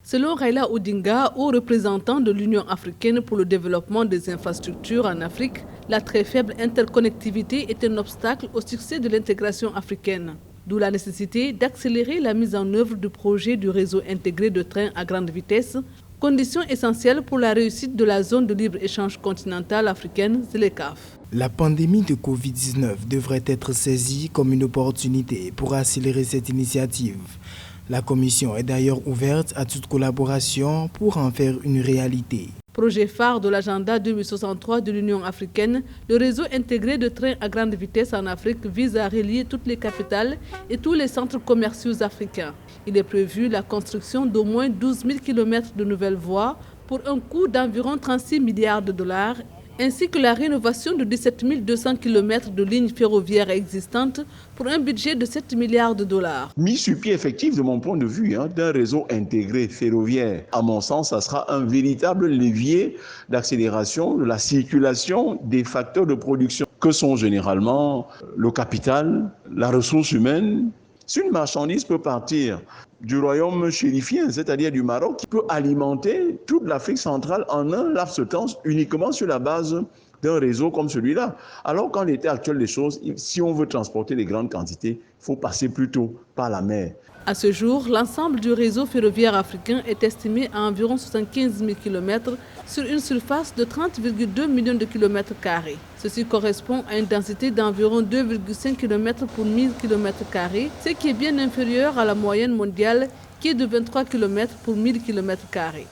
Selon Raila Odinga, haut représentant de l'Union africaine pour le développement des infrastructures en Afrique, la très faible interconnectivité est un obstacle au succès de l'intégration africaine. D'où la nécessité d'accélérer la mise en œuvre du projet du réseau intégré de trains à grande vitesse, condition essentielle pour la réussite de la zone de libre-échange continentale africaine, ZLECAf. La pandémie de Covid-19 devrait être saisie comme une opportunité pour accélérer cette initiative. La Commission est d'ailleurs ouverte à toute collaboration pour en faire une réalité. Projet phare de l'agenda 2063 de l'Union africaine, le réseau intégré de trains à grande vitesse en Afrique vise à relier toutes les capitales et tous les centres commerciaux africains. Il est prévu la construction d'au moins 12 000 km de nouvelles voies pour un coût d'environ 36 milliards de dollars, ainsi que la rénovation de 17 200 km de lignes ferroviaires existantes pour un budget de 7 milliards de dollars. Mis sur pied effectif, de mon point de vue, d'un réseau intégré ferroviaire, à mon sens, ça sera un véritable levier d'accélération de la circulation des facteurs de production que sont généralement le capital, la ressource humaine. Si une marchandise peut partir du royaume chérifien, c'est-à-dire du Maroc, qui peut alimenter toute l'Afrique centrale en un laps de temps uniquement sur la base d'un réseau comme celui-là. Alors qu'en l'état actuel des choses, si on veut transporter des grandes quantités, il faut passer plutôt par la mer. À ce jour, l'ensemble du réseau ferroviaire africain est estimé à environ 75 000 km sur une surface de 30,2 millions de kilomètres carrés. Ceci correspond à une densité d'environ 2,5 km pour 1000 km carrés, ce qui est bien inférieur à la moyenne mondiale qui est de 23 km pour 1000 km carrés.